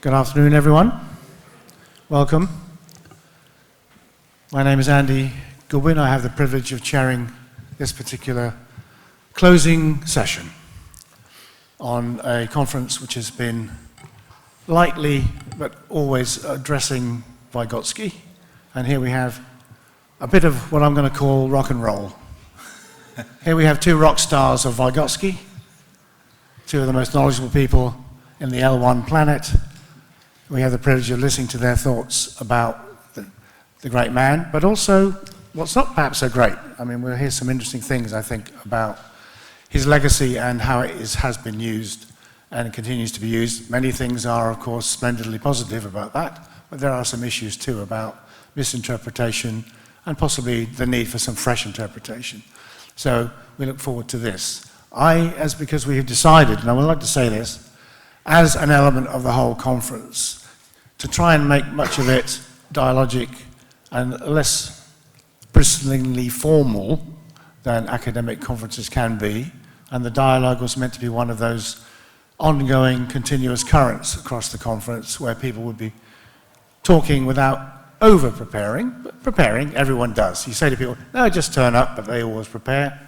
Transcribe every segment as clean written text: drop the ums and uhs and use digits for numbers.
Good afternoon, everyone. Welcome. My name is Andy Goodwin. I have the privilege of chairing this particular closing session on a conference which has been lightly but always addressing Vygotsky. And here we have a bit of what I'm going to call rock and roll. Here we have two rock stars of Vygotsky, two of the most knowledgeable people in the L1 planet. We have the privilege of listening to their thoughts about the great man, but also what's not perhaps so great. I mean, we'll hear some interesting things, I think, about his legacy and how it has been used and continues to be used. Many things are, of course, splendidly positive about that, but there are some issues too about misinterpretation and possibly the need for some fresh interpretation. So we look forward to this. Because we have decided, and I would like to say this, as an element of the whole conference, to try and make much of it dialogic and less bristlingly formal than academic conferences can be, and the dialogue was meant to be one of those ongoing, continuous currents across the conference where people would be talking without over-preparing, but preparing, everyone does. You say to people, no, just turn up, but they always prepare.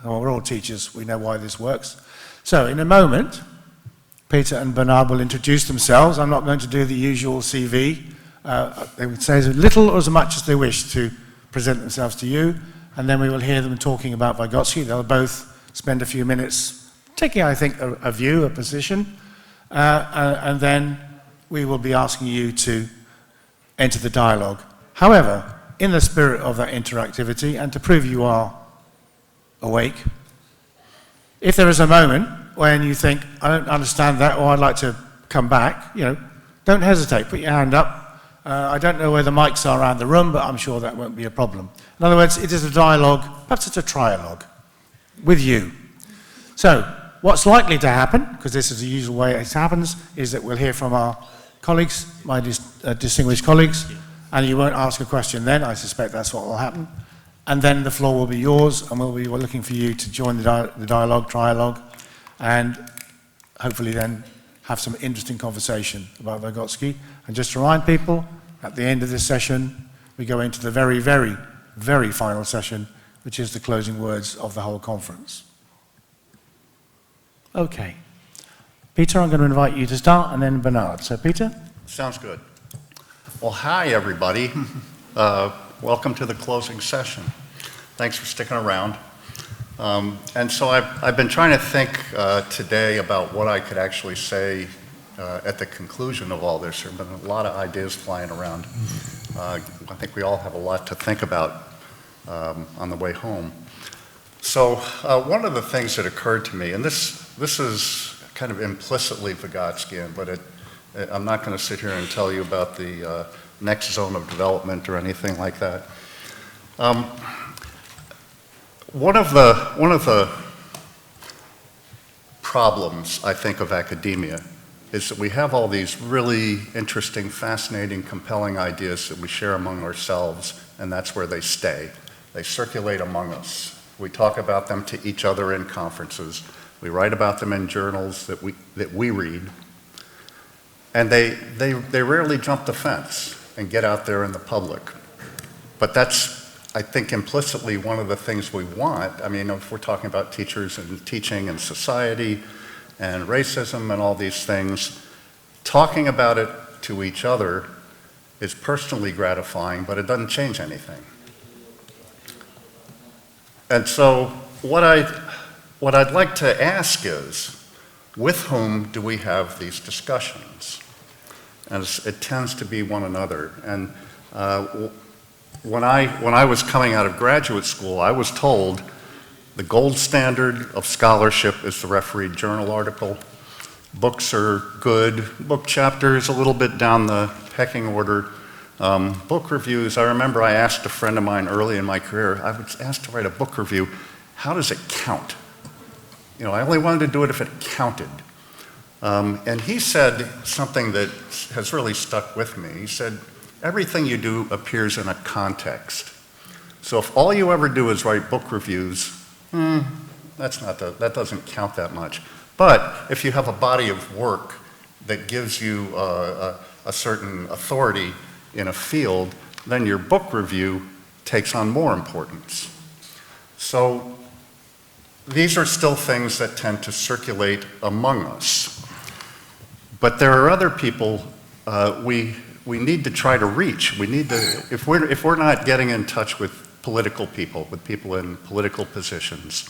Well, we're all teachers, we know why this works. So in a moment, Peter and Bernard will introduce themselves. I'm not going to do the usual CV. They would say as little or as much as they wish to present themselves to you, and then we will hear them talking about Vygotsky. They'll both spend a few minutes taking, I think, a view, a position, and then we will be asking you to enter the dialogue. However, in the spirit of that interactivity, and to prove you are awake, if there is a moment when you think, I don't understand that, or I'd like to come back, don't hesitate, put your hand up. I don't know where the mics are around the room, but I'm sure that won't be a problem. In other words, it is a dialogue, perhaps it's a trialogue, with you. So, what's likely to happen, because this is the usual way it happens, is that we'll hear from our colleagues, my distinguished colleagues, and you won't ask a question then. I suspect that's what will happen. And then the floor will be yours, and we're looking for you to join the dialogue, trialogue, and hopefully then have some interesting conversation about Vygotsky. And just to remind people, at the end of this session, we go into the very, very, very final session, which is the closing words of the whole conference. Okay. Peter, I'm going to invite you to start, and then Bernard. So, Peter? Sounds good. Well, hi, everybody. Welcome to the closing session. Thanks for sticking around. And so I've been trying to think today about what I could actually say at the conclusion of all this. There have been a lot of ideas flying around. I think we all have a lot to think about on the way home. So one of the things that occurred to me, and this is kind of implicitly Vygotskyan, but I'm not going to sit here and tell you about the next zone of development or anything like that. One of the problems, I think, of academia is that we have all these really interesting, fascinating, compelling ideas that we share among ourselves, and that's where they stay. They circulate among us. We talk about them to each other in conferences. We write about them in journals that we read. And they rarely jump the fence and get out there in the public. But that's, I think, implicitly one of the things we want. I mean, if we're talking about teachers and teaching and society and racism and all these things, talking about it to each other is personally gratifying, but it doesn't change anything. And so what I'd like to ask is, with whom do we have these discussions? And it tends to be one another. And when I was coming out of graduate school, I was told the gold standard of scholarship is the refereed journal article. Books are good. Book chapters a little bit down the pecking order. Book reviews, I remember I asked a friend of mine early in my career, I was asked to write a book review, how does it count? I only wanted to do it if it counted. And he said something that has really stuck with me. He said, everything you do appears in a context. So if all you ever do is write book reviews, that doesn't count that much. But if you have a body of work that gives you a certain authority in a field, then your book review takes on more importance. So these are still things that tend to circulate among us. But there are other people we need to try to reach. We need to, if we're not getting in touch with political people, with people in political positions,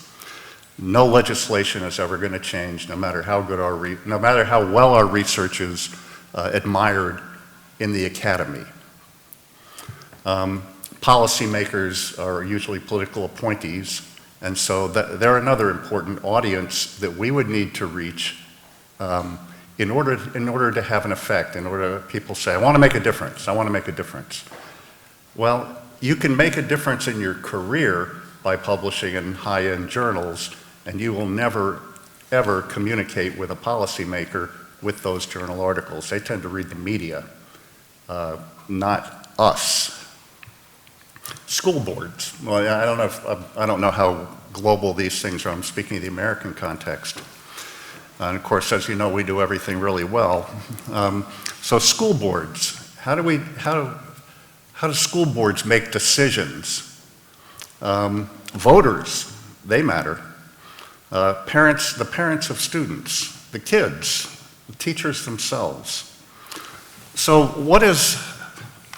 no legislation is ever going to change, no matter how good no matter how well our research is admired in the academy. Policymakers are usually political appointees, and so they're another important audience that we would need to reach in order to have an effect, in order to people say, I want to make a difference, I want to make a difference. Well, you can make a difference in your career by publishing in high-end journals, and you will never, ever communicate with a policymaker with those journal articles. They tend to read the media, not us. School boards. Well, I don't know how global these things are. I'm speaking of the American context. And of course, as you know, we do everything really well. So school boards. How do school boards make decisions? Voters, they matter. The parents of students, the kids, the teachers themselves. So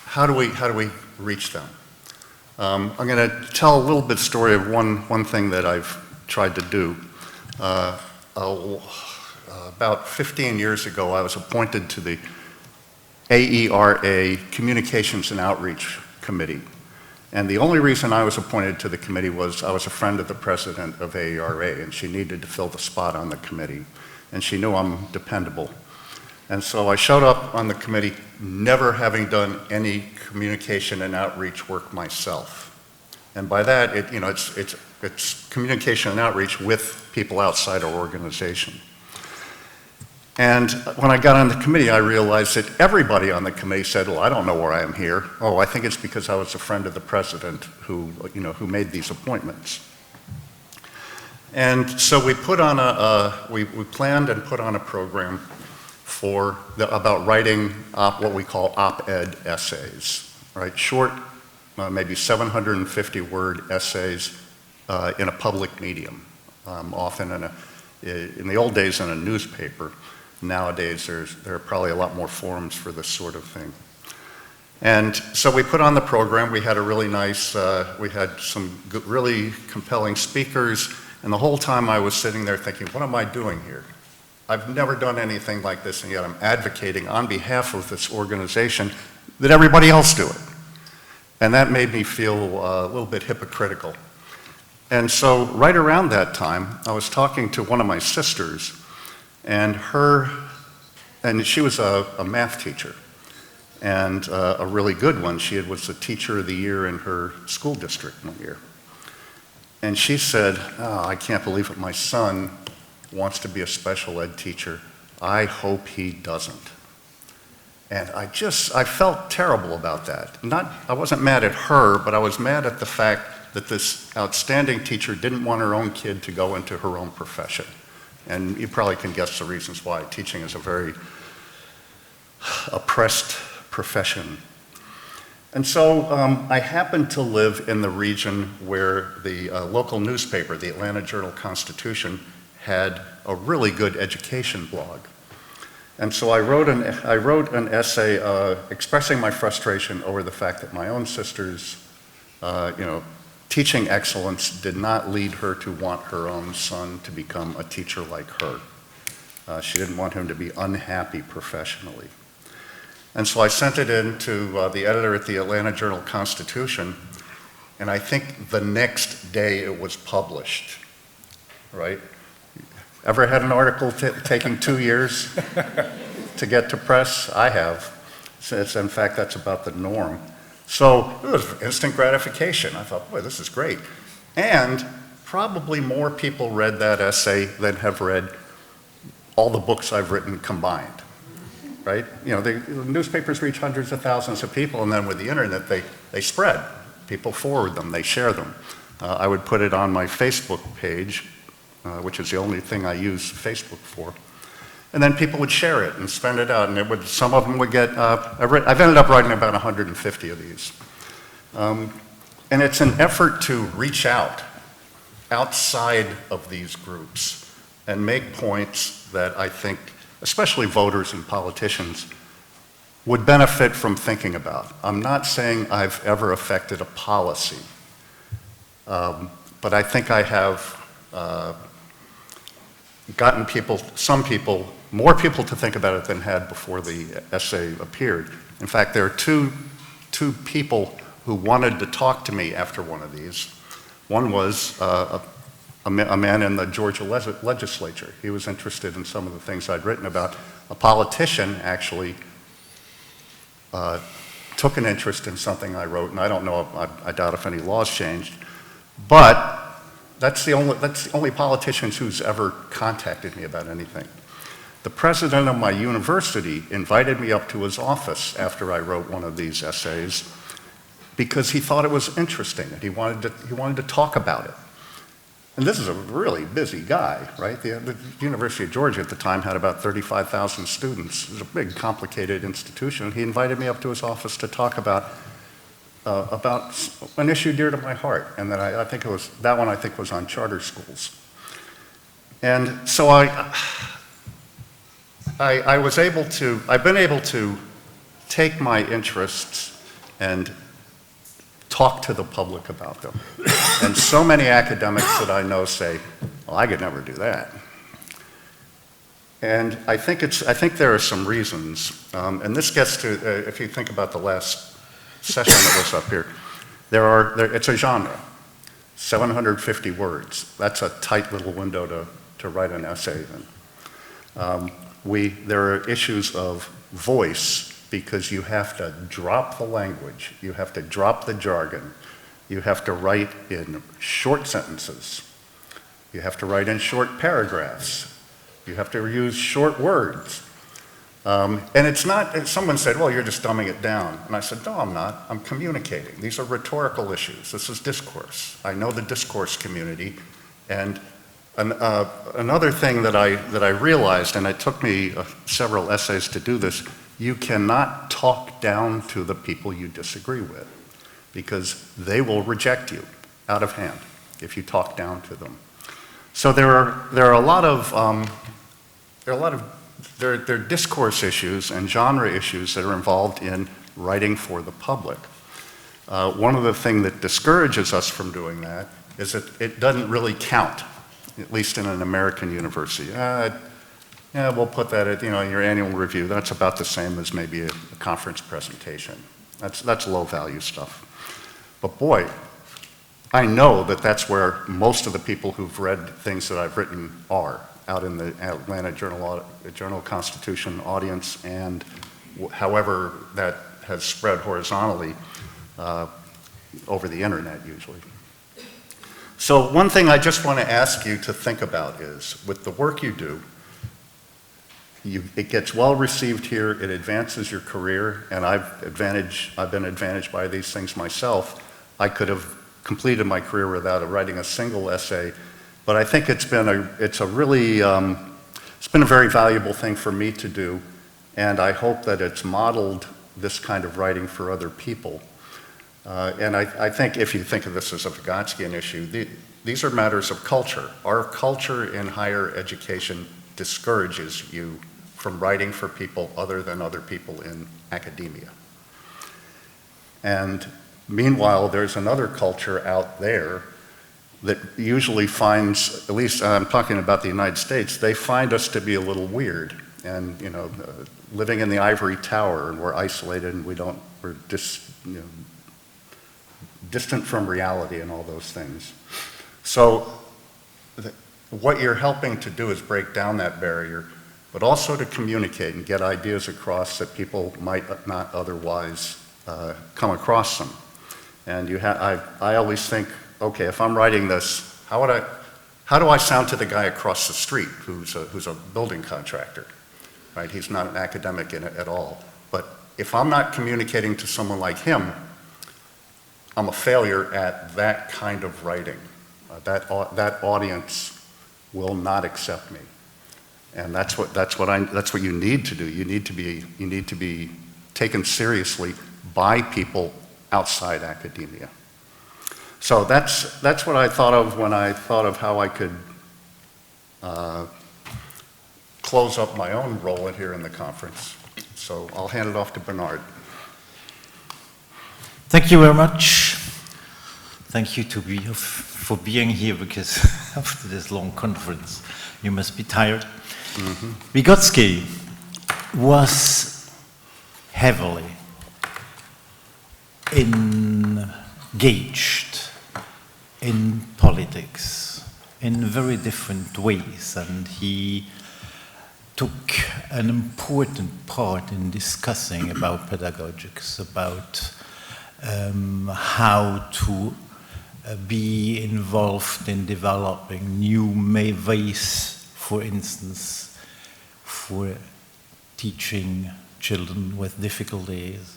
how do we reach them? I'm going to tell a little bit story of one thing that I've tried to do. About 15 years ago, I was appointed to the AERA Communications and Outreach Committee. And the only reason I was appointed to the committee was I was a friend of the president of AERA, and she needed to fill the spot on the committee. And she knew I'm dependable. And so I showed up on the committee never having done any communication and outreach work myself. And by that, it's communication and outreach with people outside our organization. And when I got on the committee, I realized that everybody on the committee said, well, I don't know where I am here. Oh, I think it's because I was a friend of the president who made these appointments. And so we planned and put on a program about writing what we call op-ed essays, right? Short, maybe 750-word essays in a public medium, often in the old days in a newspaper. Nowadays, there are probably a lot more forums for this sort of thing. And so we put on the program. We had a really nice, we had some really compelling speakers, and the whole time I was sitting there thinking, what am I doing here? I've never done anything like this, and yet I'm advocating on behalf of this organization that everybody else do it. And that made me feel a little bit hypocritical. And so right around that time, I was talking to one of my sisters, and she was a math teacher, and a really good one. She was the teacher of the year in her school district one year. And she said, oh, I can't believe it, my son wants to be a special ed teacher. I hope he doesn't. And I felt terrible about that. I wasn't mad at her, but I was mad at the fact that this outstanding teacher didn't want her own kid to go into her own profession. And you probably can guess the reasons why. Teaching is a very oppressed profession. And so I happened to live in the region where the local newspaper, the Atlanta Journal-Constitution, had a really good education blog. And so I wrote an essay expressing my frustration over the fact that my own sister's teaching excellence did not lead her to want her own son to become a teacher like her. She didn't want him to be unhappy professionally. And so I sent it in to the editor at the Atlanta Journal-Constitution, and I think the next day it was published, right? Ever had an article taking 2 years to get to press? I have. In fact, that's about the norm. So it was instant gratification. I thought, boy, this is great. And probably more people read that essay than have read all the books I've written combined, right? The newspapers reach hundreds of thousands of people, and then with the internet, they spread. People forward them, they share them. I would put it on my Facebook page, which is the only thing I use Facebook for. And then people would share it and send it out, and some of them would get, I've ended up writing about 150 of these. And it's an effort to reach out outside of these groups and make points that I think, especially voters and politicians, would benefit from thinking about. I'm not saying I've ever affected a policy, but I think I have gotten more people to think about it than had before the essay appeared. In fact, there are two people who wanted to talk to me after one of these. One was a man in the Georgia legislature. He was interested in some of the things I'd written about. A politician actually took an interest in something I wrote, and I don't know, I doubt if any laws changed, but that's the only politician who's ever contacted me about anything. The president of my university invited me up to his office after I wrote one of these essays because he thought it was interesting and he wanted to talk about it. And this is a really busy guy, right? The University of Georgia at the time had about 35,000 students. It was a big, complicated institution. He invited me up to his office to talk about an issue dear to my heart, and that I think was on charter schools. And so I've been able to take my interests and talk to the public about them. And so many academics that I know say, well, I could never do that. And I think there are some reasons, and this gets to, if you think about the last session that was up here, it's a genre, 750 words. That's a tight little window to write an essay in. There are issues of voice, because you have to drop the language, you have to drop the jargon, you have to write in short sentences, you have to write in short paragraphs, you have to use short words. And it's not, someone said, well, you're just dumbing it down. And I said, no, I'm not, I'm communicating. These are rhetorical issues, this is discourse. I know the discourse community, and another thing that I realized, and it took me several essays to do this, you cannot talk down to the people you disagree with, because they will reject you out of hand if you talk down to them. So there are a lot of discourse issues and genre issues that are involved in writing for the public. One of the things that discourages us from doing that is that it doesn't really count, at least in an American university. Yeah, we'll put that at, in your annual review. That's about the same as maybe a conference presentation. That's low value stuff. But boy, I know that that's where most of the people who've read things that I've written are, out in the Atlanta Journal-Constitution audience, and however that has spread horizontally over the internet usually. So one thing I just want to ask you to think about is, with the work you do, it gets well received here, it advances your career, and I've been advantaged by these things myself. I could have completed my career without writing a single essay, but I think it's been a very valuable thing for me to do, and I hope that it's modeled this kind of writing for other people. And I think if you think of this as a Vygotskyan issue, these are matters of culture. Our culture in higher education discourages you from writing for people other than other people in academia. And meanwhile, there's another culture out there that usually finds, at least I'm talking about the United States, they find us to be a little weird and, living in the ivory tower, and we're isolated and we're distant from reality and all those things. So what you're helping to do is break down that barrier, but also to communicate and get ideas across that people might not otherwise come across them. And I always think, okay, if I'm writing this, how do I sound to the guy across the street who's a building contractor, right? He's not an academic in it at all. But if I'm not communicating to someone like him, I'm a failure at that kind of writing. That audience will not accept me. And that's what you need to do. You need to be taken seriously by people outside academia. So that's what I thought of when I thought of how I could close up my own role here in the conference. So I'll hand it off to Bernard. Thank you very much. Thank you for being here, because after this long conference, you must be tired. Mm-hmm. Vygotsky was heavily engaged in politics in very different ways, and he took an important part in discussing about pedagogics, about how to be involved in developing new ways, for instance, for teaching children with difficulties.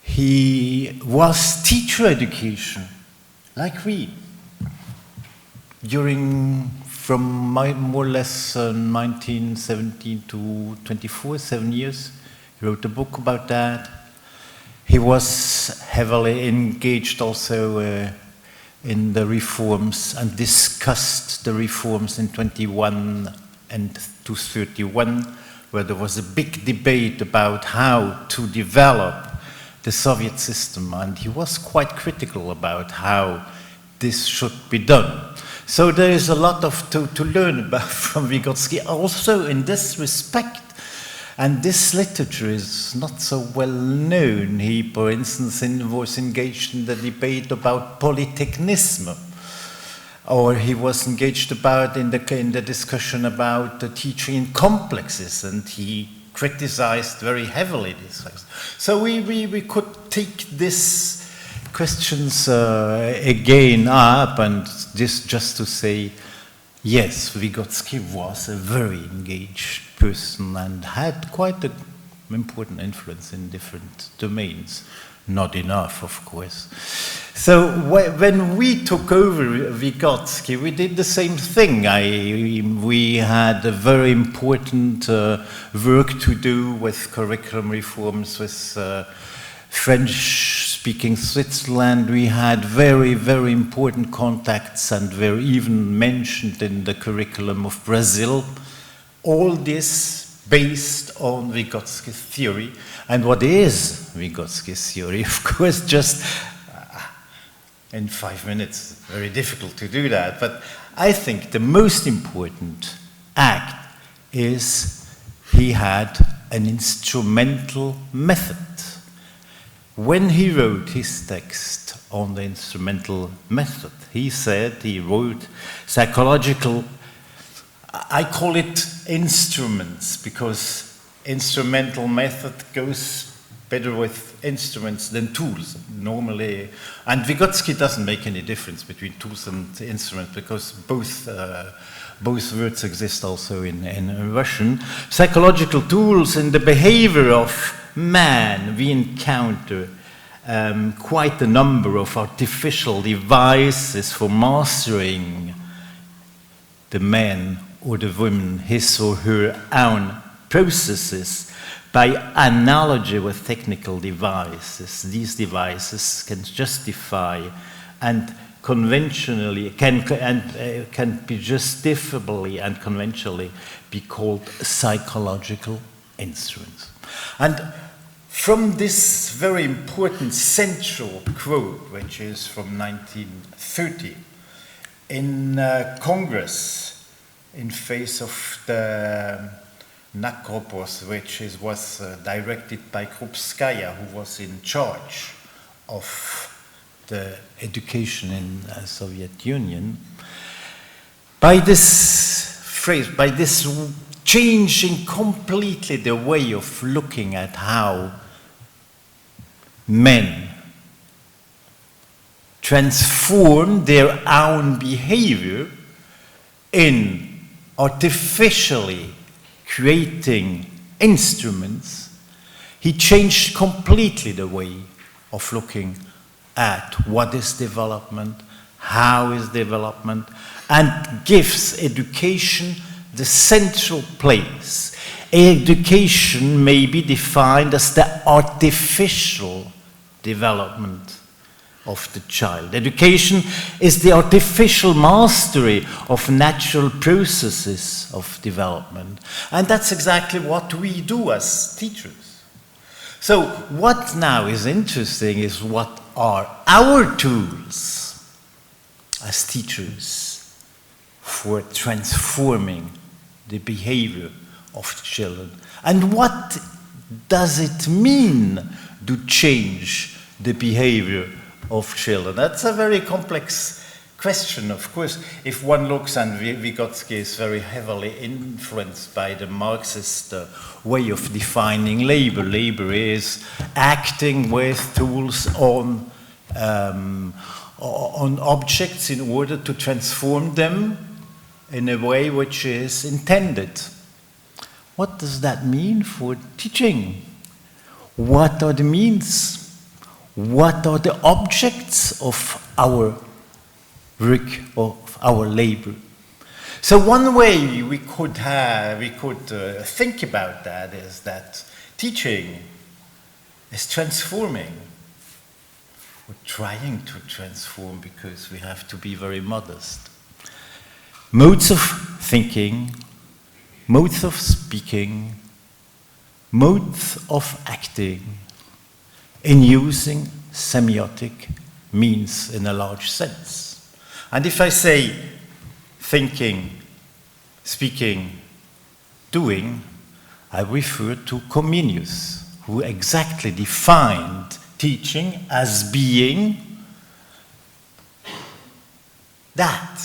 He was teacher education, like we, from more or less 1917 to 24, 7 years. He wrote a book about that. He was heavily engaged also in the reforms and discussed the reforms in 21 and 231, where there was a big debate about how to develop the Soviet system, and he was quite critical about how this should be done. So there is a lot to learn about from Vygotsky also in this respect. And this literature is not so well known. He, for instance, was engaged in the debate about polytechnism, or he was engaged in the discussion about the teaching in complexes, and he criticized very heavily this. So we could take these questions again up, and this just to say, yes, Vygotsky was a very engaged person and had quite an important influence in different domains. Not enough, of course. So when we took over Vygotsky, we did the same thing. We had a very important work to do with curriculum reforms, with French-speaking Switzerland. We had very, very important contacts and were even mentioned in the curriculum of Brazil. All this based on Vygotsky's theory. And what is Vygotsky's theory? Of course, just in 5 minutes, very difficult to do that. But I think the most important act is he had an instrumental method. When he wrote his text on the instrumental method, he wrote psychological, I call it instruments, because instrumental method goes better with instruments than tools normally. And Vygotsky doesn't make any difference between tools and instruments, because both words exist also in Russian. Psychological tools in the behavior of man. We encounter quite a number of artificial devices for mastering the man or the woman, his or her own processes by analogy with technical devices. These devices can justify and conventionally can be justifiably and conventionally be called psychological instruments. And from this very important central quote, which is from 1930, in Congress, in face of the Nakropos, which was directed by Krupskaya, who was in charge of the education in the Soviet Union, by this phrase, by this changing completely the way of looking at how men transform their own behavior in artificially creating instruments, he changed completely the way of looking at what is development, how is development, and gives education the central place. Education may be defined as the artificial development of the child. Education is the artificial mastery of natural processes of development. And that's exactly what we do as teachers. So what now is interesting is what are our tools as teachers for transforming the behavior of children. And what does it mean to change the behavior of children? That's a very complex question, of course. If one looks, and Vygotsky is very heavily influenced by the Marxist way of defining labor. Labor is acting with tools on objects in order to transform them in a way which is intended. What does that mean for teaching? What are the means? What are the objects of our work, of our labor? So one way we could think about that is that teaching is transforming. We're trying to transform because we have to be very modest. Modes of thinking, modes of speaking, modes of acting, in using semiotic means in a large sense. And if I say thinking, speaking, doing, I refer to Comenius, who exactly defined teaching as being that,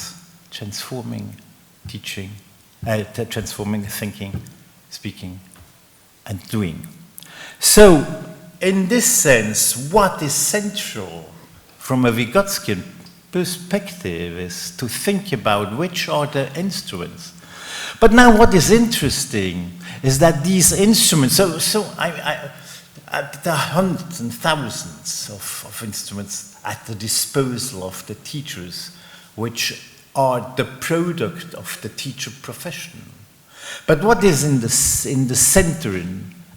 transforming teaching, transforming thinking, speaking, and doing. So, in this sense, what is central from a Vygotskian perspective is to think about which are the instruments. But now what is interesting is that these instruments, there are hundreds and thousands of instruments at the disposal of the teachers, which are the product of the teacher profession. But what is in the center,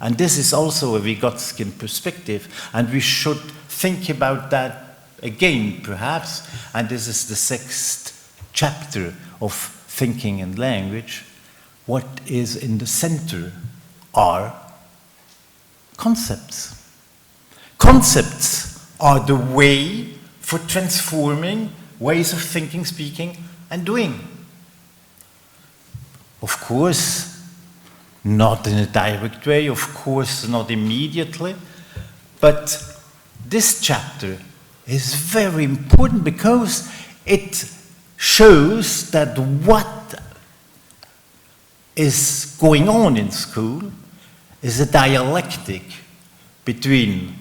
and this is also a Vygotskian perspective, and we should think about that again, perhaps, and this is the 6th chapter of Thinking and Language. What is in the center are concepts. Concepts are the way for transforming ways of thinking, speaking, and doing. Of course, not in a direct way, of course, not immediately, but this chapter is very important because it shows that what is going on in school is a dialectic between,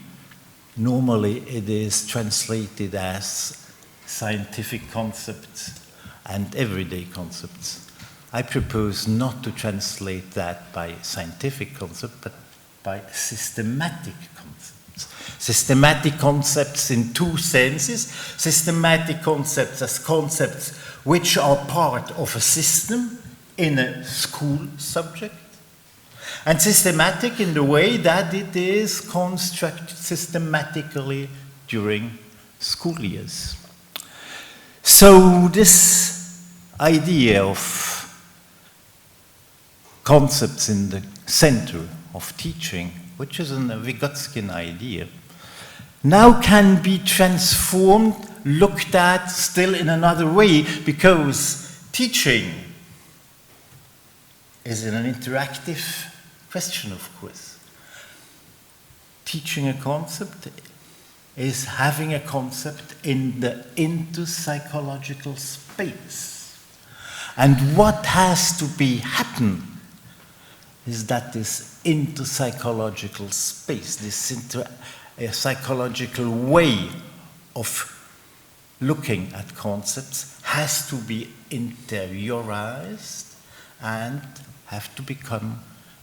normally it is translated as scientific concepts and everyday concepts. I propose not to translate that by scientific concept, but by systematic concepts. Systematic concepts in two senses. Systematic concepts as concepts which are part of a system in a school subject. And systematic in the way that it is constructed systematically during school years. So this idea of concepts in the center of teaching, which is a Vygotskian idea, now can be transformed, looked at still in another way, because teaching is an interactive question, of course. Teaching a concept is having a concept in the interpsychological space. And what has to be happen is that this interpsychological space, this psychological way of looking at concepts has to be interiorized and have to become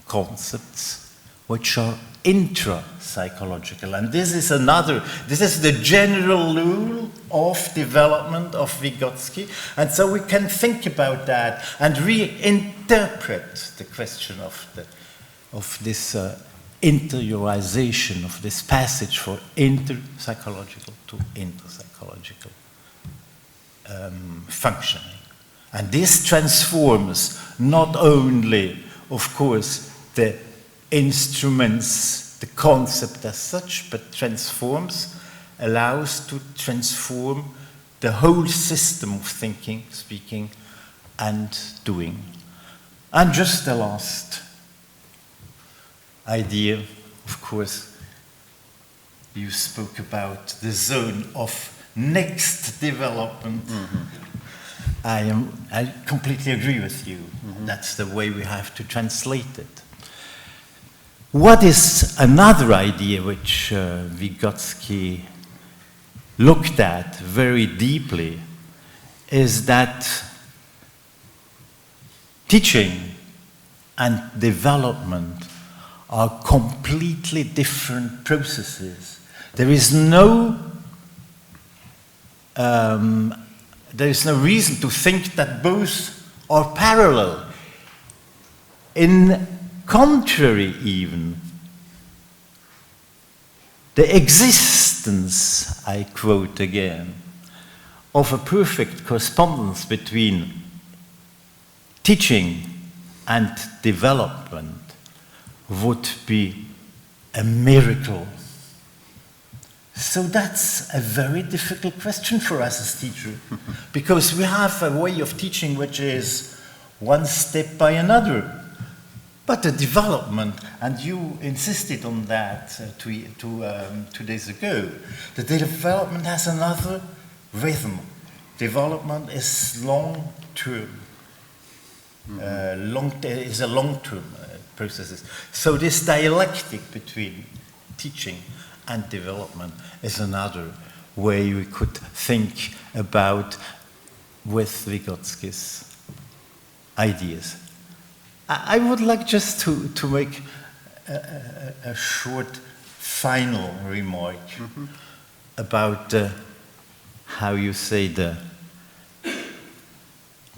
concepts which are intra-psychological. And this is the general rule of development of Vygotsky. And so we can think about that and reinterpret the question of this interiorization of this passage for inter-psychological to inter-psychological functioning. And this transforms not only, of course, the instruments, the concept as such, but allows to transform the whole system of thinking, speaking, and doing. And just the last idea, of course, you spoke about the zone of next development. I completely agree with you. That's the way we have to translate it. What is another idea which Vygotsky looked at very deeply is that teaching and development are completely different processes. There is no reason to think that both are parallel. In contrary, even, the existence, I quote again, of a perfect correspondence between teaching and development would be a miracle. So that's a very difficult question for us as teachers, because we have a way of teaching which is one step by another. But the development, and you insisted on that 2 days ago, the development has another rhythm. Development is long-term. Is a long-term process. So this dialectic between teaching and development is another way we could think about with Vygotsky's ideas. I would like just to make a short final remark about how you say the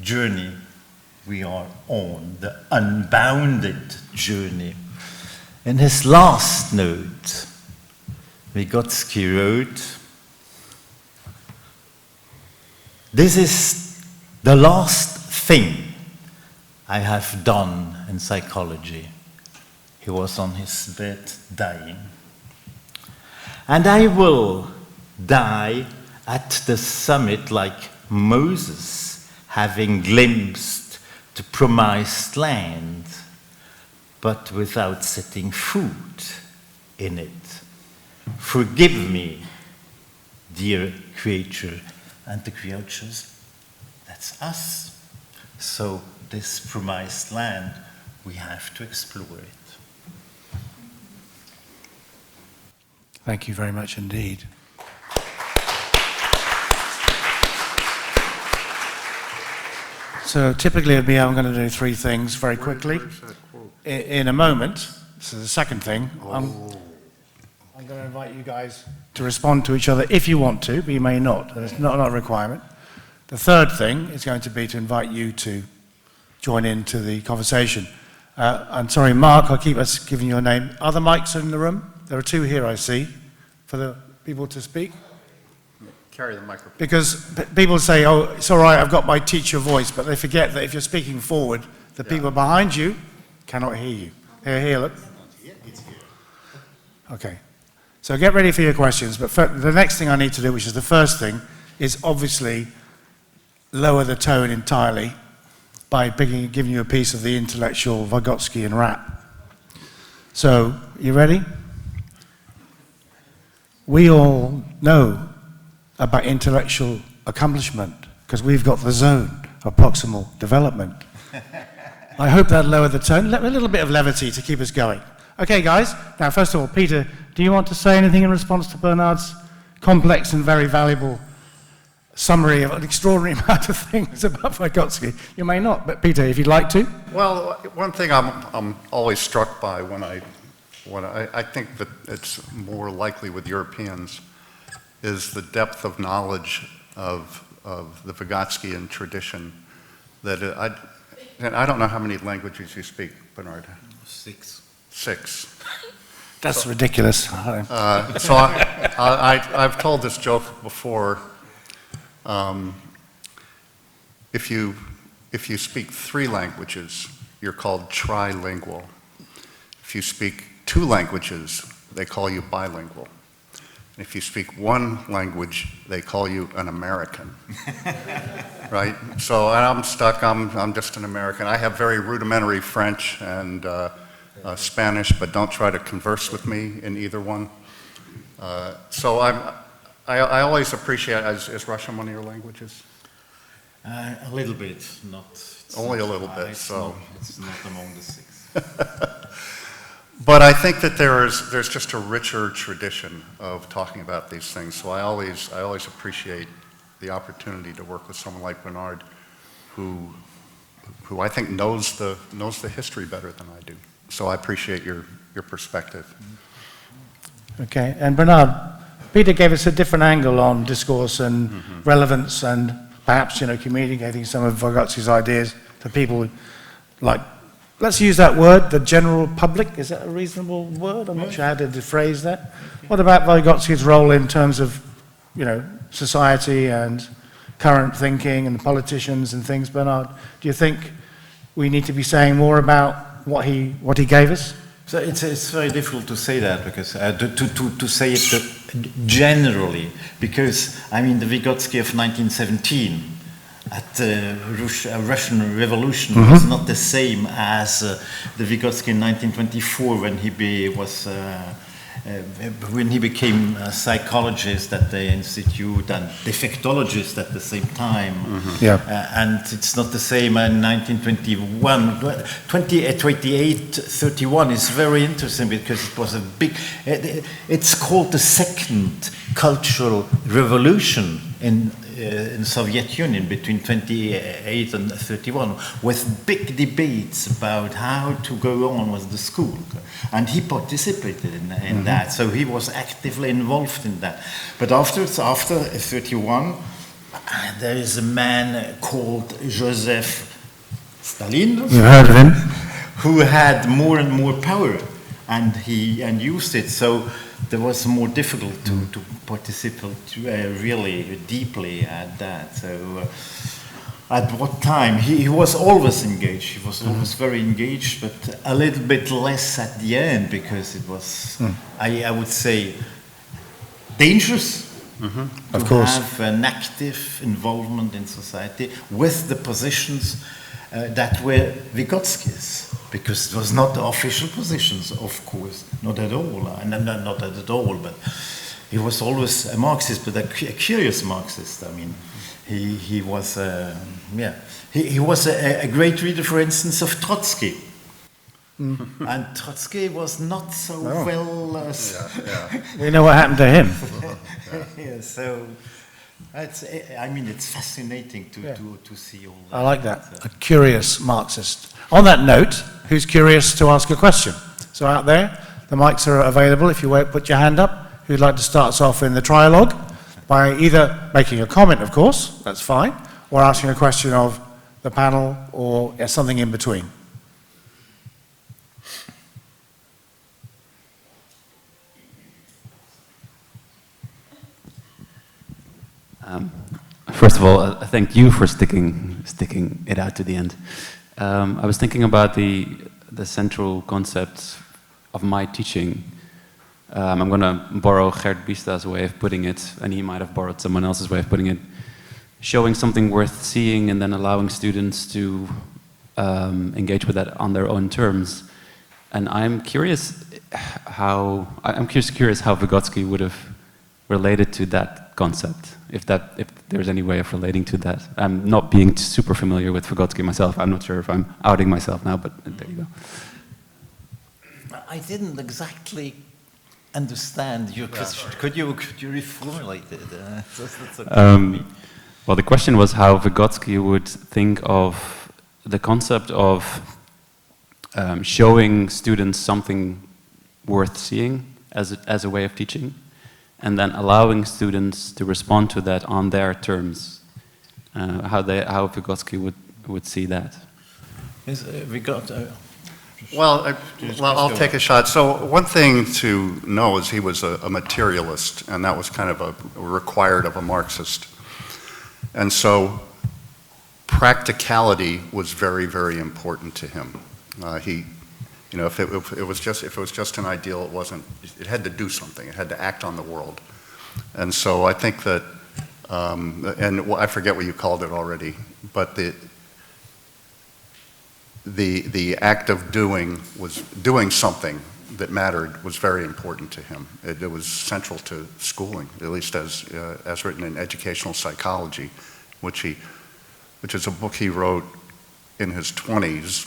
journey we are on, the unbounded journey. In his last note, Vygotsky wrote, "This is the last thing I have done in psychology." He was on his bed dying. "And I will die at the summit like Moses, having glimpsed the promised land, but without setting foot in it. Forgive me, dear creature." And the creatures, that's us. So this promised land, we have to explore it. Thank you very much indeed. So typically with me, I'm going to do three things very quickly. In a moment, this is the second thing, I'm going to invite you guys to respond to each other if you want to, but you may not. It's not a requirement. The third thing is going to be to invite you to join into the conversation. I'm sorry, Mark, I'll keep us giving your name. Other mics in the room? There are two here, I see, for the people to speak. Carry the microphone. Because people say, oh, it's all right, I've got my teacher voice, but they forget that if you're speaking forward, the people behind you cannot hear you. Here, look. Okay. So get ready for your questions, but the next thing I need to do, which is the first thing, is obviously lower the tone entirely by giving you a piece of the intellectual Vygotskyan rap. So, you ready? We all know about intellectual accomplishment because we've got the zone of proximal development. I hope that lowered the tone. A little bit of levity to keep us going. Okay, guys. Now, first of all, Peter, do you want to say anything in response to Bernard's complex and very valuable summary of an extraordinary amount of things about Vygotsky? You may not, but Peter, if you'd like to. Well, one thing I'm always struck by when I what I think that it's more likely with Europeans is the depth of knowledge of the Vygotskyan tradition that and I don't know how many languages you speak, Bernard. 6. 6. That's ridiculous. So I've told this joke before. If you speak 3 languages, you're called trilingual. If you speak 2 languages, they call you bilingual. And if you speak 1 language, they call you an American. Right? So I'm stuck. I'm just an American. I have very rudimentary French and Spanish, but don't try to converse with me in either one. So I always appreciate. Is Russian one of your languages? A little bit, not. Only a little bit. So it's not among the 6. But I think that there's just a richer tradition of talking about these things. So I always appreciate the opportunity to work with someone like Bernard, who I think knows the history better than I do. So I appreciate your perspective. Okay, and Bernard, Peter gave us a different angle on discourse and relevance, and perhaps communicating some of Vygotsky's ideas to people like. Let's use that word, the general public. Is that a reasonable word? I'm not sure how to phrase that. What about Vygotsky's role in terms of, society and current thinking and politicians and things, Bernard? Do you think we need to be saying more about what he gave us? So it's very difficult to say that, because to say it generally, because the Vygotsky of 1917 at the Russian Revolution was not the same as the Vygotsky in 1924 when he became a psychologist at the institute and defectologist at the same time. And it's not the same in 1921. 28-31 is very interesting, because it was a big. It's called the second cultural revolution in Soviet Union between 28 and 31, with big debates about how to go on with the school, and he participated in that, so he was actively involved in that. But after 31, there is a man called Joseph Stalin. You heard of him? Who had more and more power, and used it. So it was more difficult to participate really deeply at that. So at what time? He was always engaged. He was always very engaged, but a little bit less at the end, because it was, I would say, dangerous to have an active involvement in society with the positions that were Vygotsky's. Because it was not the official positions, of course, not at all, not at all, but he was always a Marxist, but a curious Marxist. He was, he was a great reader, for instance, of Trotsky. And Trotsky was not so well. We know what happened to him. So it's fascinating to see all that. I like that, a curious Marxist. On that note, who's curious to ask a question? So out there, the mics are available. If you won't put your hand up, who'd like to start us off in the trialogue by either making a comment, of course, that's fine, or asking a question of the panel, or something in between. First of all, thank you for sticking it out to the end. I was thinking about the central concept of my teaching. I'm going to borrow Gert Bista's way of putting it, and he might have borrowed someone else's way of putting it. Showing something worth seeing, and then allowing students to engage with that on their own terms. And I'm curious how Vygotsky would have related to that concept, if there's any way of relating to that. I'm not being super familiar with Vygotsky myself. I'm not sure if I'm outing myself now, but there you go. I didn't exactly understand your question. Could you reformulate it? That's okay. Well, the question was how Vygotsky would think of the concept of showing students something worth seeing as a way of teaching, and then allowing students to respond to that on their terms, how Vygotsky would see that. Yes, Well, I'll take a shot. So one thing to know is he was a materialist, and that was kind of a required of a Marxist. And so practicality was very, very important to him. If it was just an ideal, it had to do something. It had to act on the world. And so I think that, I forget what you called it already, but the act of doing something that mattered was very important to him. It was central to schooling, at least as written in Educational Psychology, which is a book he wrote in his 20s.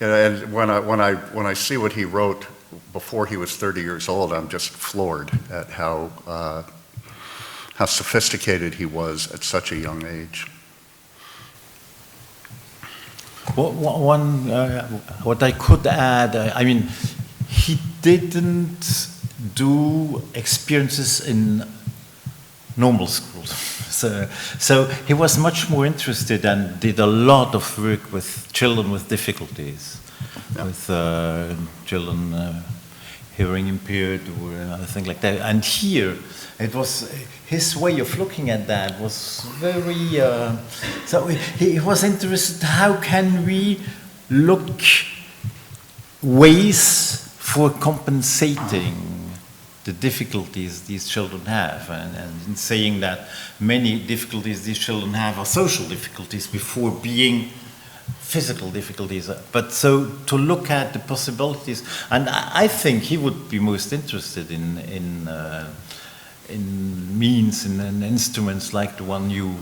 And when I see what he wrote before he was 30 years old, I'm just floored at how sophisticated he was at such a young age. What I could add, I mean, he didn't do experiences in normal schools. So he was much more interested and did a lot of work with children with difficulties, with children hearing impaired or things like that. And here, it was his way of looking at that was very. So he was interested. How can we look ways for compensating the difficulties these children have, and in saying that many difficulties these children have are social difficulties before being physical difficulties. But so to look at the possibilities, and I think he would be most interested in means and instruments like the one you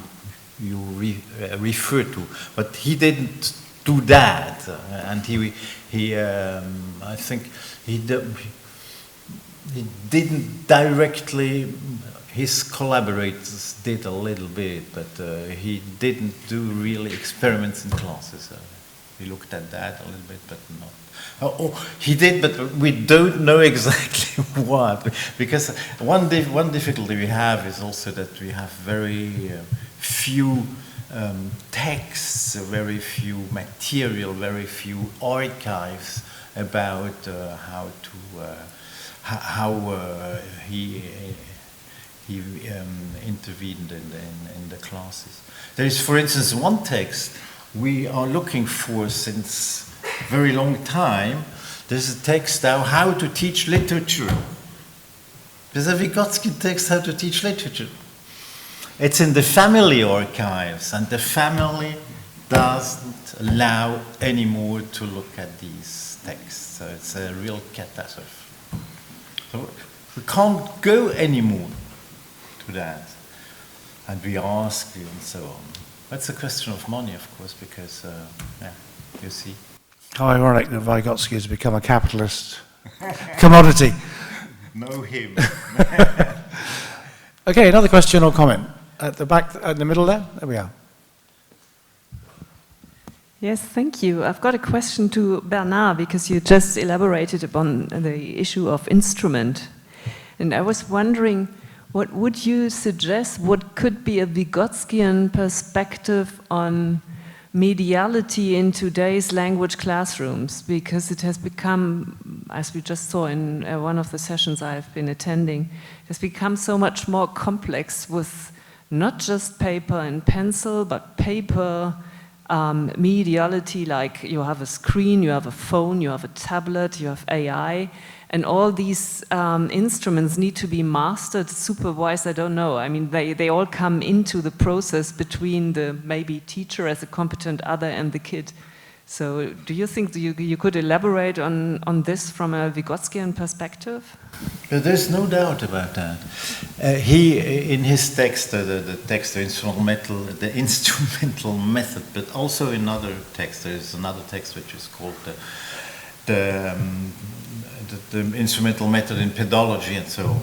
refer to. But he didn't do that, and I think he didn't directly. His collaborators did a little bit, but he didn't do really experiments in classes. He looked at that a little bit, but not. He did, but we don't know exactly what. Because one difficulty we have is also that we have very few texts, very few material, very few archives about how he intervened in the classes. There is, for instance, one text we are looking for since a very long time. There's a text now, How to Teach Literature. There's a Vygotsky text, How to Teach Literature. It's in the family archives, and the family doesn't allow anymore to look at these texts. So it's a real catastrophe. So we can't go anymore to that. And we ask you and so on. That's a question of money, of course, because, you see. How ironic that Vygotsky has become a capitalist commodity. Know him. Okay, another question or comment. At the back, in the middle there? There we are. Yes, thank you. I've got a question to Bernard, because you just elaborated upon the issue of instrument. And I was wondering, what would you suggest, what could be a Vygotskian perspective on mediality in today's language classrooms? Because it has become, as we just saw in one of the sessions I've been attending, it has become so much more complex with not just paper and pencil, but paper, mediality, like you have a screen, you have a phone, you have a tablet, you have AI, and all these instruments need to be mastered, supervised, I don't know. I mean, they all come into the process between the maybe teacher as a competent other and the kid. So do you think you could elaborate on this from a Vygotskian perspective? There's no doubt about that. He, in his text, the text, the instrumental method, but also in other texts, there's another text which is called the instrumental method in pedology and so on.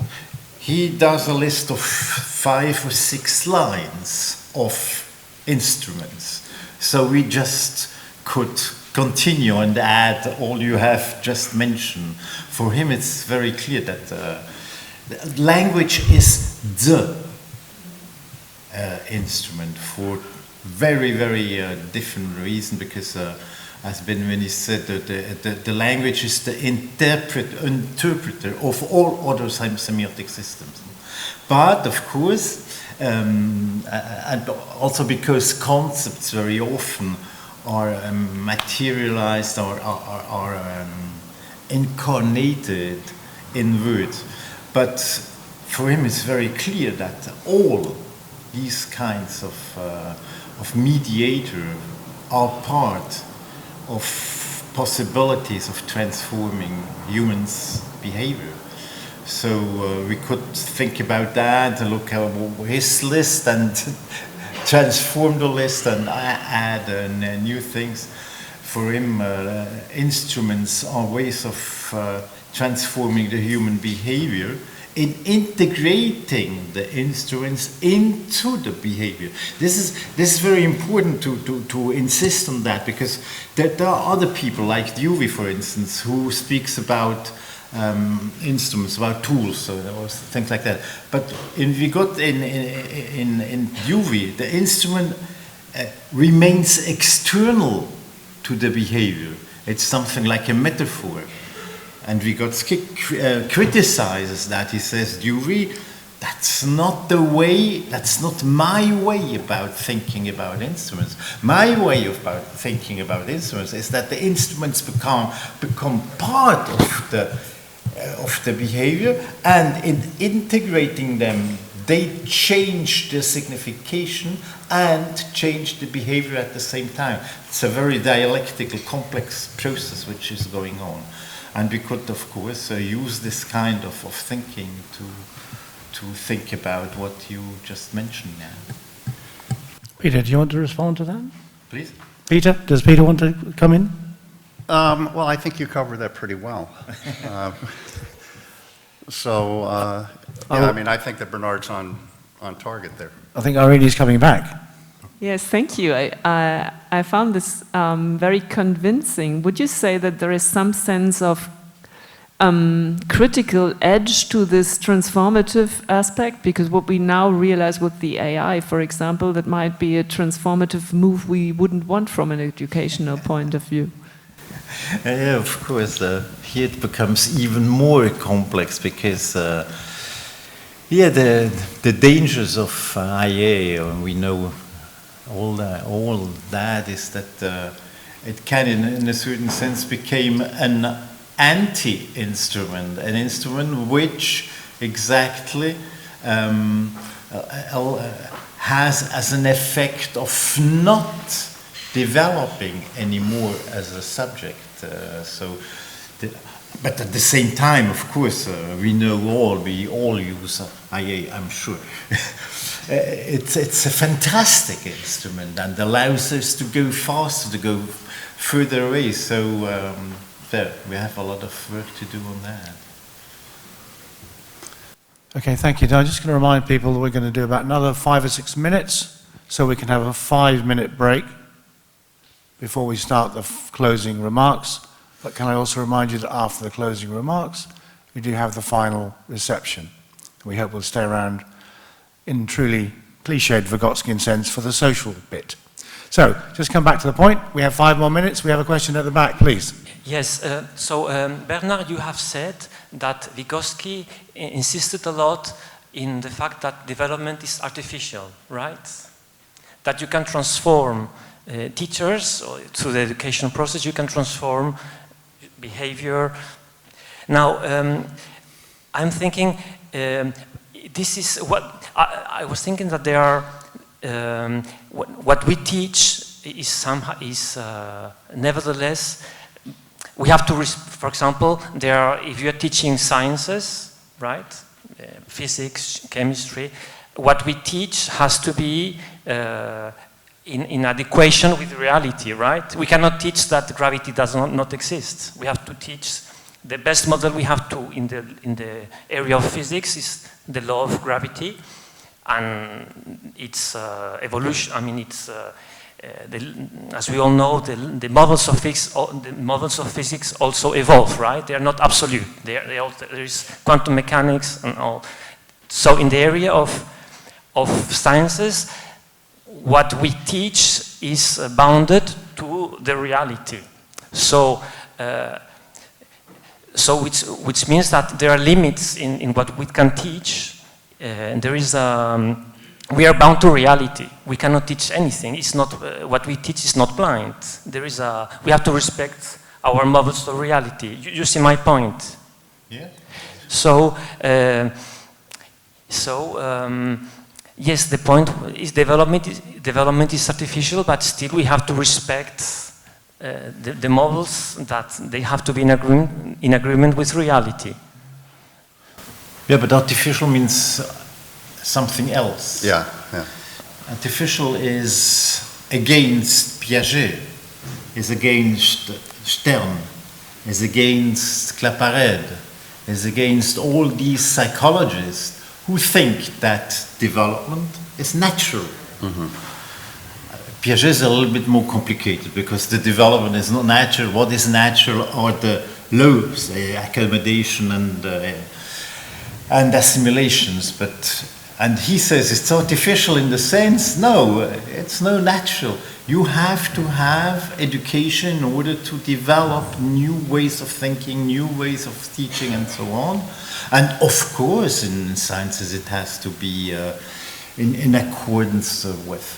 He does a list of 5 or 6 lines of instruments. So we just could continue and add all you have just mentioned. For him, it's very clear that language is the instrument for very, very different reason, because as Benveniste said, the language is the interpreter of all other semiotic systems. But of course, and also because concepts very often are materialized or are incarnated in words. But for him it's very clear that all these kinds of mediator are part of possibilities of transforming humans' behavior. So we could think about that, look at his list and transform the list and add new things. For him, instruments are ways of transforming the human behavior in integrating the instruments into the behavior. This is very important to insist on that, because there are other people like Dewey, for instance, who speaks about instruments, about tools, or things like that. But in Dewey, the instrument remains external to the behavior. It's something like a metaphor. And Vygotsky criticizes that. He says, Dewey, that's not the way, that's not my way about thinking about instruments. My way of thinking about instruments is that the instruments become part of the behavior, and in integrating them, they change the signification and change the behavior at the same time. It's a very dialectical, complex process which is going on. And we could, of course, use this kind of thinking to think about what you just mentioned now. Peter, do you want to respond to that? Please. Peter, does Peter want to come in? Well, I think you covered that pretty well. I mean, I think that Bernard's on target there. I think Irene's coming back. Yes, thank you. I found this very convincing. Would you say that there is some sense of critical edge to this transformative aspect? Because what we now realize with the AI, for example, that might be a transformative move we wouldn't want from an educational point of view. Yeah, of course. Here it becomes even more complex, because the dangers of IA, we know all that is that it can, in a certain sense, become an anti-instrument, an instrument which exactly has as an effect of not developing anymore as a subject. But at the same time, of course, we all use IA, I'm sure. It's a fantastic instrument and allows us to go faster, to go further away. So we have a lot of work to do on that. Okay, thank you. Now, I'm just going to remind people that we're going to do about another 5 or 6 minutes, so we can have a 5-minute break before we start the closing remarks. But can I also remind you that after the closing remarks, we do have the final reception. We hope we'll stay around in truly cliched Vygotskian sense for the social bit. So, just come back to the point. We have 5 more minutes. We have a question at the back, please. Yes, Bernard, you have said that Vygotsky insisted a lot in the fact that development is artificial, right? That you can transform teachers, or through the education process, you can transform behavior. Now, I'm thinking, this is what I was thinking, that there are what we teach is nevertheless, we have to, for example, if you're teaching sciences, right, physics, chemistry, what we teach has to be in adequation with reality, right? We cannot teach that gravity does not exist. We have to teach the best model we have to in the area of physics is the law of gravity and its evolution. I mean, its as we all know, the models of physics also evolve, right? They are not absolute. There is quantum mechanics and all. So in the area of sciences, what we teach is bounded to the reality. So, which means that there are limits in what we can teach. There is we are bound to reality. We cannot teach anything. It's not what we teach is not blind. We have to respect our models of reality. You see my point? Yeah. So, yes, the point is development is artificial, but still we have to respect the models, that they have to be in agreement with reality. Yeah, but artificial means something else. Yeah. Artificial is against Piaget, is against Stern, is against Claparède, is against all these psychologists who think that development is natural. Mm-hmm. Piaget is a little bit more complicated because the development is not natural. What is natural are the laws, accommodation and assimilations. And he says it's artificial in the sense, no, it's no natural. You have to have education in order to develop new ways of thinking, new ways of teaching, and so on. And of course, in sciences, it has to be in accordance with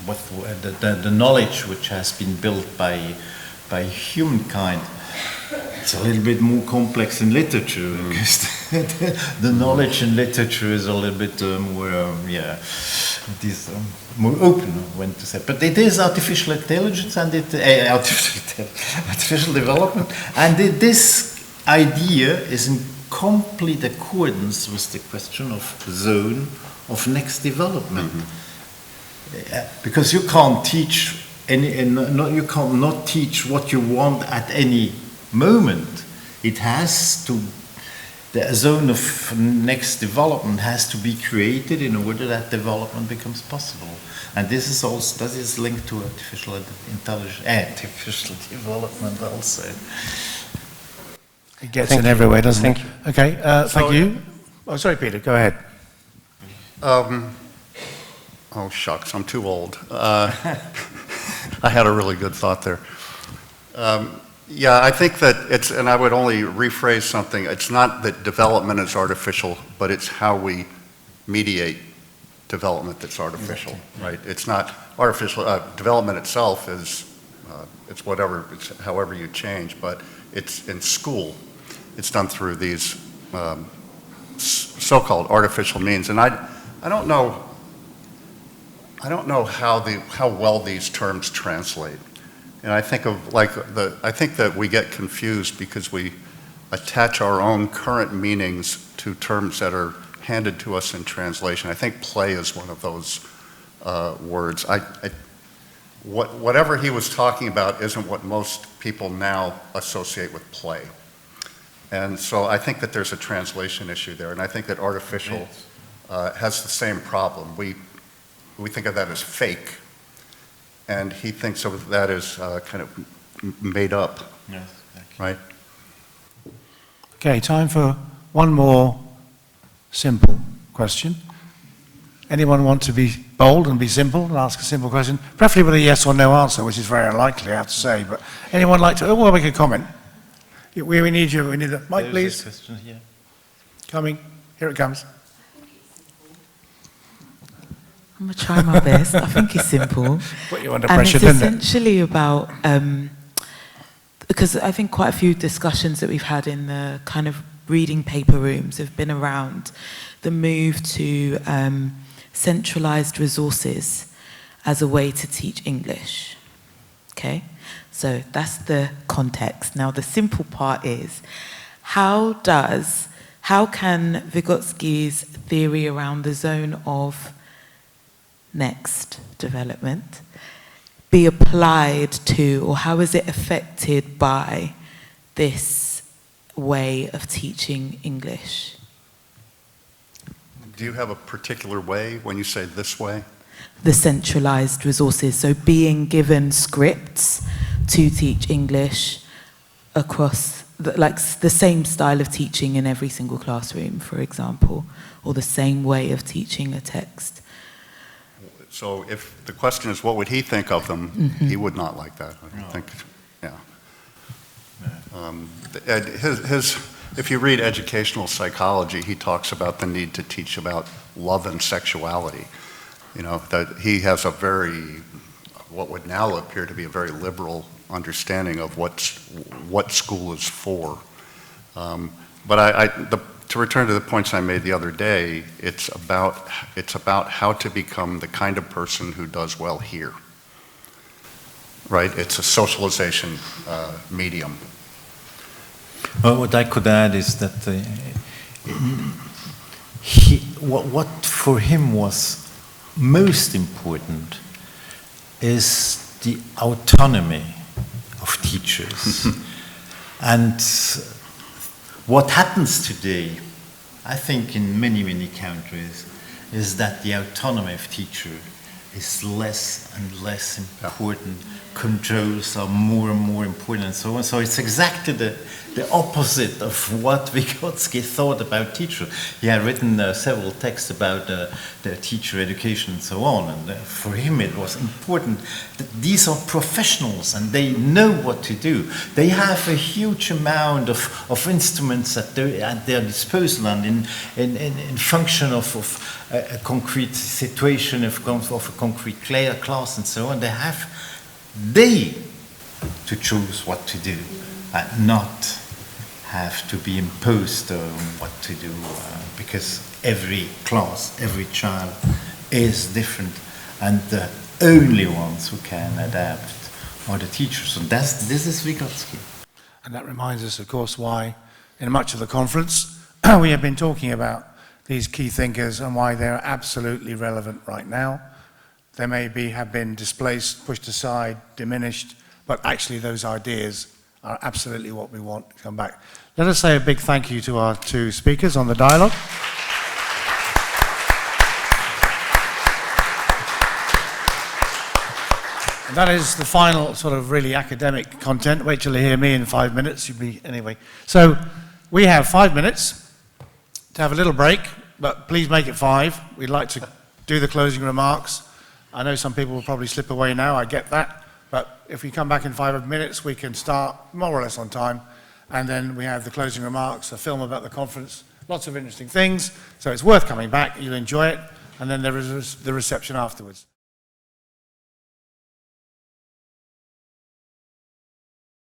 the knowledge which has been built by humankind. It's a little bit more complex in literature because the knowledge in literature is a little bit more open when to say. But it is artificial intelligence and artificial development, and this idea is in complete accordance with the question of zone of next development. Mm-hmm. Because you can't teach you can't not teach what you want at any moment. It has to, the zone of next development has to be created in order that development becomes possible. And this is linked to artificial intelligence, artificial development also. It gets in everywhere, doesn't it? Thank you. Okay, thank you. Oh, sorry, Peter, go ahead. Oh, shucks, I'm too old. I had a really good thought there. Yeah, I think that it's, and I would only rephrase something, it's not that development is artificial, but it's how we mediate development that's artificial, right? It's not artificial, development itself is, it's whatever, it's however you change, but it's in school, it's done through these so-called artificial means. And I don't know how well these terms translate. And I think I think that we get confused because we attach our own current meanings to terms that are handed to us in translation. I think play is one of those words. Whatever he was talking about isn't what most people now associate with play. And so I think that there's a translation issue there, and I think that artificial has the same problem. We think of that as fake, and he thinks of that as kind of made up, yes, right? Okay, time for one more simple question. Anyone want to be bold and be simple and ask a simple question? Preferably with a yes or no answer, which is very unlikely, I have to say. But anyone like to? Oh, we'll make a comment. We need you. We need the mic, please. There's a question here. Coming. Here it comes. I'm going to try my best. I think it's simple. Put you under pressure, and it's didn't it? essentially about, because I think quite a few discussions that we've had in the kind of reading paper rooms have been around the move to centralized resources as a way to teach English. Okay? So that's the context. Now the simple part is, how can Vygotsky's theory around the zone of next development be applied to, or how is it affected by this way of teaching English? Do you have a particular way when you say this way? the centralized resources. So being given scripts to teach English across the same style of teaching in every single classroom, for example, or the same way of teaching a text. So if the question is what would he think of them, he would not like that, I think. Yeah. If you read educational psychology, he talks about the need to teach about love and sexuality. You know, that he has a what would now appear to be a very liberal understanding of what school is for. But to return to the points I made the other day, it's about how to become the kind of person who does well here. Right? It's a socialization medium. Well, what I could add is that what for him was most important is the autonomy of teachers. And what happens today, I think in many, many countries, is that the autonomy of teacher is less and less important. Controls are more and more important and so on. So it's exactly the opposite of what Vygotsky thought about teachers. He had written several texts about the teacher education and so on. And for him it was important that these are professionals and they know what to do. They have a huge amount of instruments at their disposal and in function of a concrete situation, of a concrete class and so on. They to choose what to do and not have to be imposed on what to do because every class, every child is different and the only ones who can adapt are the teachers. And this is Vygotsky. And that reminds us, of course, why in much of the conference we have been talking about these key thinkers and why they're absolutely relevant right now. They may have been displaced, pushed aside, diminished, but actually those ideas are absolutely what we want to come back. Let us say a big thank you to our two speakers on the dialogue. And that is the final sort of really academic content. Wait till you hear me in 5 minutes. Anyway. So we have 5 minutes to have a little break, but please make it 5. We'd like to do the closing remarks. I know some people will probably slip away now, I get that, but if we come back in 5 minutes, we can start more or less on time, and then we have the closing remarks, a film about the conference, lots of interesting things, so it's worth coming back, you'll enjoy it, and then there is the reception afterwards.